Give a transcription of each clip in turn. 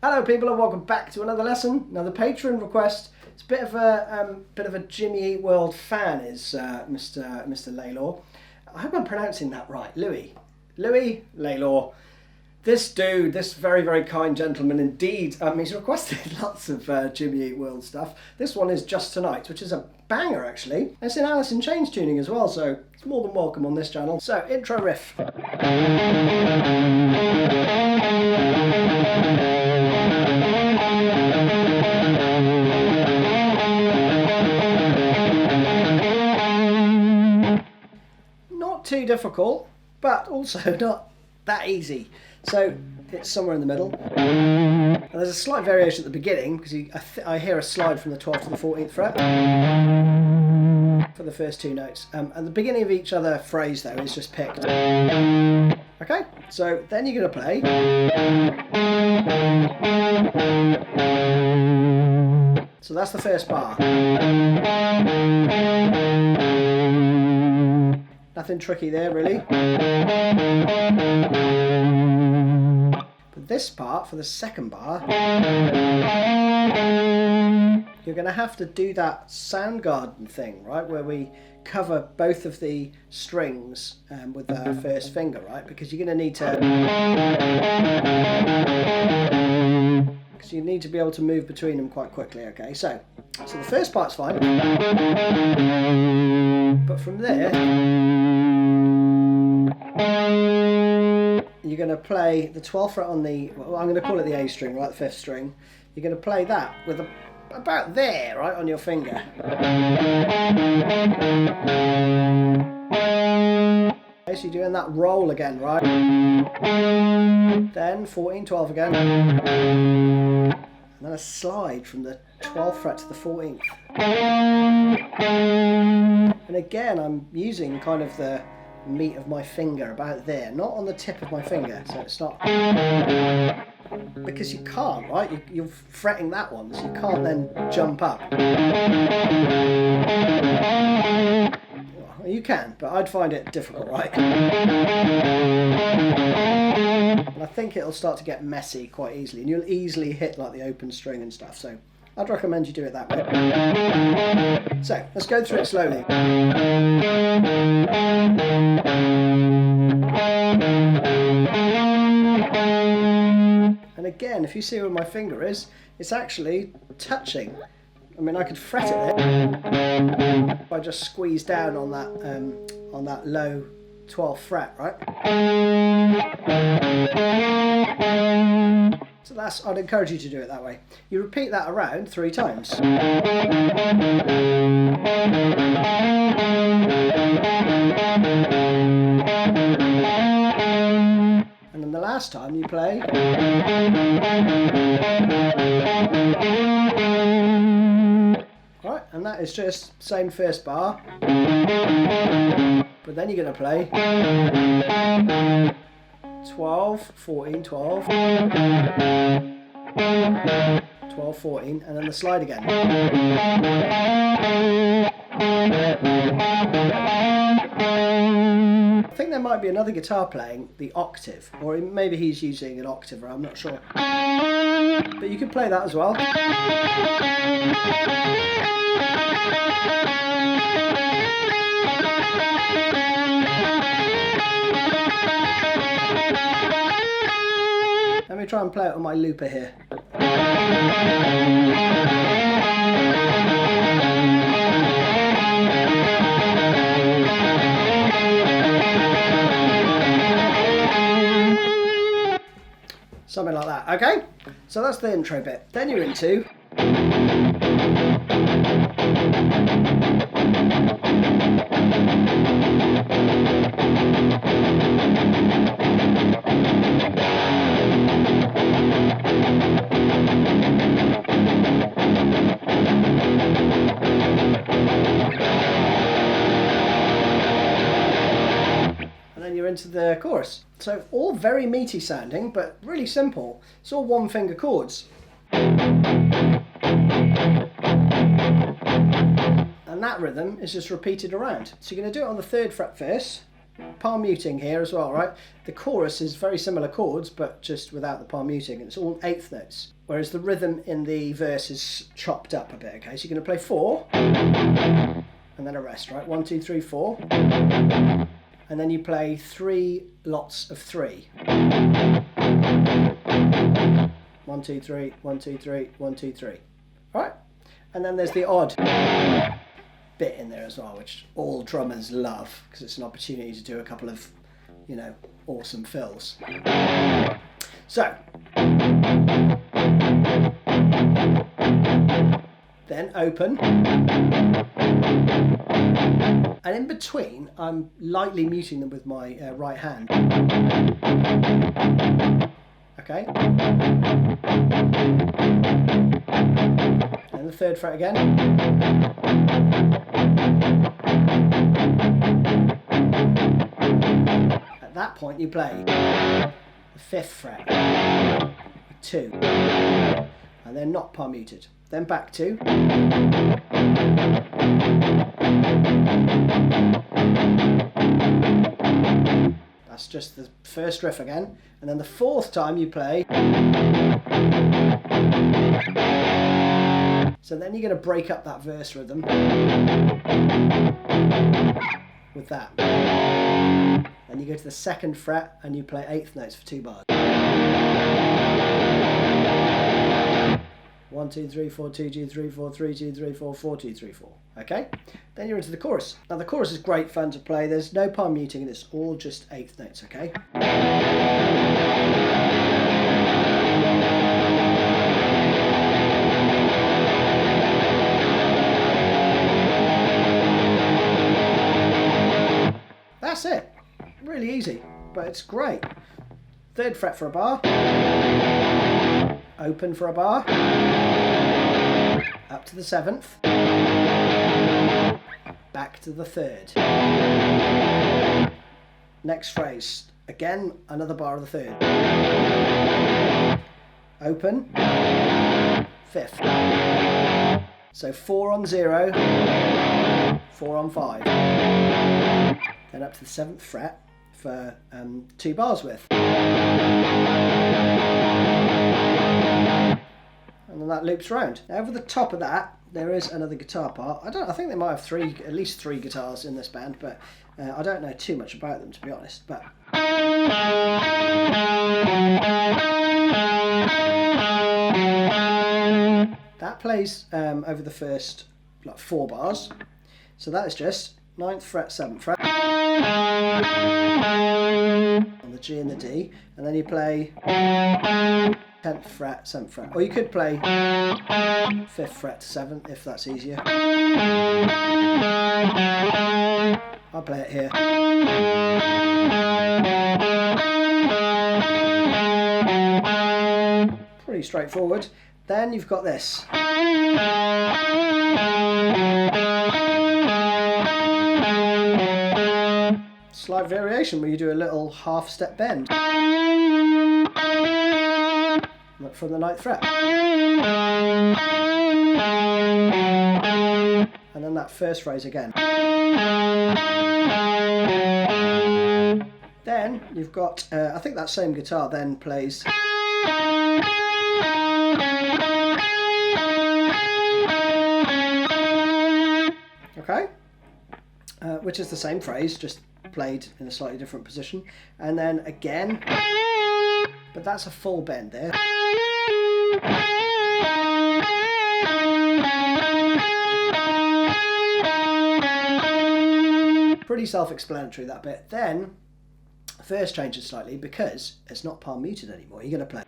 Hello people and welcome back to another lesson, another patron request. It's a bit of a Jimmy Eat World fan is Mr. Lalor. I hope I'm pronouncing that right. Louis Lalor. This dude, this very, very kind gentleman indeed, he's requested lots of Jimmy Eat World stuff. This one is Just Tonight, which is a banger actually. It's in Alice in Chains tuning as well, so it's more than welcome on this channel. So, intro riff. Not too difficult, but also not that easy. So it's somewhere in the middle. And there's a slight variation at the beginning because I hear a slide from the 12th to the 14th fret for the first two notes. And the beginning of each other phrase though is just picked. Okay, so then you're going to play. So that's the first bar. Nothing tricky there really. But this part, for the second bar, you're going to have to do that Soundgarden thing, right? Where we cover both of the strings with our first finger, right? Because you're going to need to... Because you need to be able to move between them quite quickly, okay? So the first part's fine. But from there... you're going to play the 12th fret on the, well, I'm going to call it the A string, right, the 5th string. You're going to play that with about there, right, on your finger. Okay, so you're doing that roll again, right? Then 14, 12 again. And then a slide from the 12th fret to the 14th. And again, I'm using kind of the meat of my finger about there, not on the tip of my finger, so it's not, because you can't, right? You're fretting that one, so you can't then jump up. Well, you can, but I'd find it difficult, right? And I think it'll start to get messy quite easily, and you'll easily hit like the open string and stuff, so I'd recommend you do it that way. So, let's go through it slowly. And again, if you see where my finger is, it's actually touching. I mean, I could fret it there if I just squeeze down on that low 12th fret, right? So I'd encourage you to do it that way. You repeat that around 3 times. And then the last time you play. Right, and that is just same first bar. But then you're going to play 12, 14, 12, 12, 14, and then the slide again. I think there might be another guitar playing the octave, or maybe he's using an octave, I'm not sure. But you could play that as well. Let me try and play it on my looper here. Something like that, okay? So that's the intro bit. Then you're into... into the chorus. So all very meaty sounding, but really simple. It's all one finger chords. And that rhythm is just repeated around. So you're going to do it on the 3rd fret first, palm muting here as well, right? The chorus is very similar chords, but just without the palm muting. It's all eighth notes, whereas the rhythm in the verse is chopped up a bit, okay? So you're going to play 4, and then a rest, right? 1, 2, 3, 4. And then you play 3 lots of 3. 1, 2, 3, 1, 2, 3, 1, 2, 3. All right? And then there's the odd bit in there as well, which all drummers love, because it's an opportunity to do a couple of, you know, awesome fills. So, then open, and in between I'm lightly muting them with my right hand. Okay, and the 3rd fret again, at that point you play the 5th fret, 2, and they're not palm muted. Then back to, that's just the first riff again, and then the 4th time you play, so then you're going to break up that verse rhythm with that. Then you go to the 2nd fret and you play 8th notes for 2 bars. 1, 2, 3, 4, 2, 2, 3, 4, 3, 2, 3, 4, 4, 2, 3, 4. Okay? Then you're into the chorus. Now the chorus is great fun to play. There's no palm muting and it's all just 8th notes, okay? That's it. Really easy, but it's great. 3rd fret for a bar. Open for a bar, up to the 7th, back to the 3rd. Next phrase, again, another bar of the 3rd. Open, 5th. So 4 on 0, 4 on 5. Then up to the 7th fret for 2 bars width. And then that loops round. Now over the top of that, there is another guitar part. I think they might have at least three guitars in this band, but I don't know too much about them, to be honest. But that plays over the first 4 bars. So that is just 9th fret, 7th fret on the G and the D, and then you play 10th fret, 7th fret, or you could play 5th fret to 7th if that's easier. I'll play it here. Pretty straightforward. Then you've got this. Slight variation where you do a little half step bend from the 9th fret, and then that first phrase again. Then you've got I think that same guitar then plays okay, which is the same phrase, just played in a slightly different position, and then again, but that's a full bend there. Pretty self-explanatory, that bit. Then first changes slightly because it's not palm muted anymore. You're going to play.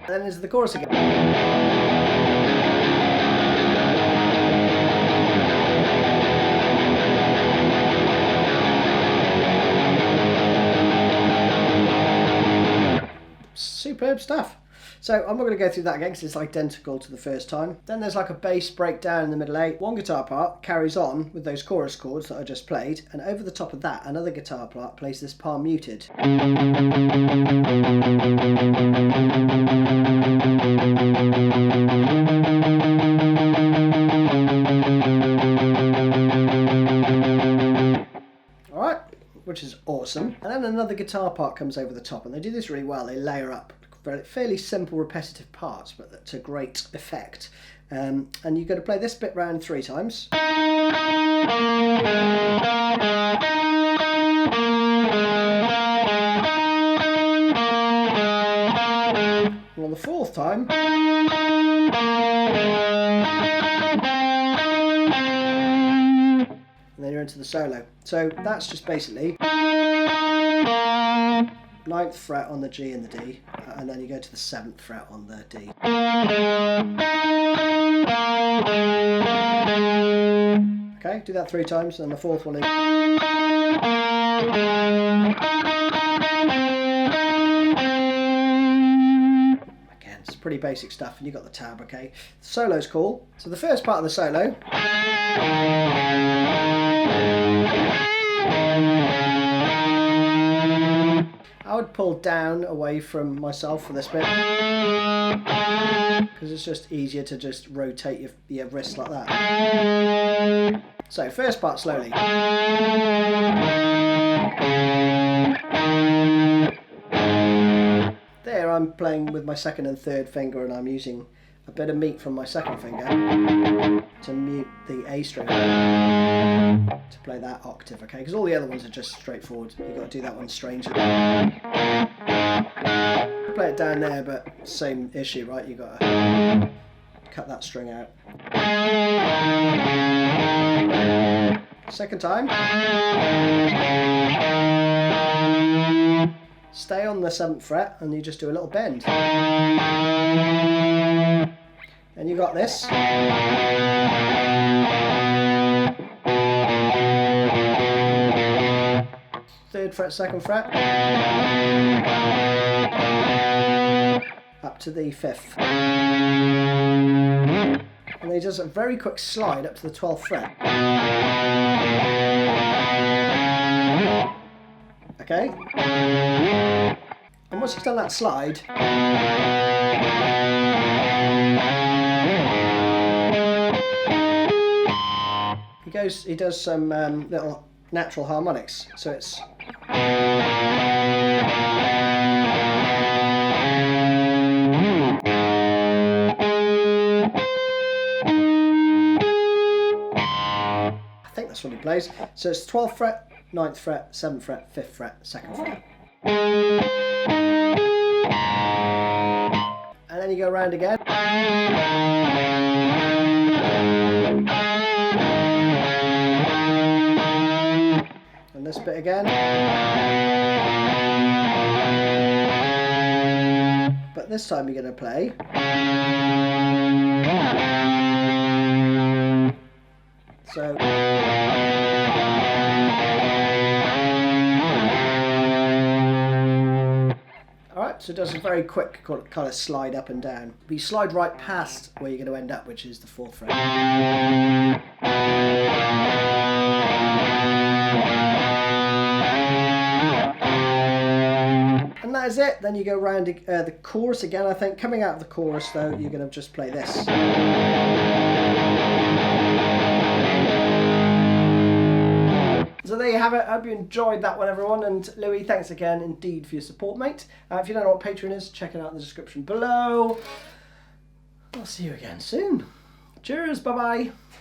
Then into the chorus again. Superb stuff. So I'm not going to go through that again because it's identical to the first time. Then there's like a bass breakdown in the middle 8. One guitar part carries on with those chorus chords that I just played, and over the top of that another guitar part plays this palm muted. Alright, which is awesome. And then another guitar part comes over the top, and they do this really well. They layer up fairly simple repetitive parts, but to great effect. And you've got to play this bit round 3 times. And on the 4th time, and then you're into the solo. So that's just basically 9th fret on the G and the D, and then you go to the 7th fret on the D. Okay, do that 3 times, and then the 4th one is. Again, it's pretty basic stuff, and you've got the tab, okay? The solo's cool. So the first part of the solo. I would pull down away from myself for this bit because it's just easier to just rotate your wrist like that. So first part slowly. There I'm playing with my 2nd and 3rd finger, and I'm using a bit of meat from my 2nd finger to mute the A string to play that octave, okay? Because all the other ones are just straightforward. You've got to do that one strangely. Play it down there, but same issue, right? You've got to cut that string out. 2nd time. Stay on the 7th fret, and you just do a little bend. And you got this. 3rd fret, 2nd fret. Up to the 5th. And then he does a very quick slide up to the 12th fret. Okay? And once he's done that slide, he does some little natural harmonics. So it's I think that's what he plays. So it's 12th fret, 9th fret, 7th fret, 5th fret, 2nd fret. And then you go around again. And this bit again. But this time you're going to play. So. Alright, so it does a very quick kind of slide up and down. But you slide right past where you're going to end up, which is the 4th fret. And that is it. Then you go around the chorus again, I think. Coming out of the chorus, though, you're going to just play this. So there you have it. I hope you enjoyed that one, everyone. And Louis, thanks again indeed for your support, mate. If you don't know what Patreon is, check it out in the description below. I'll see you again soon. Cheers. Bye-bye.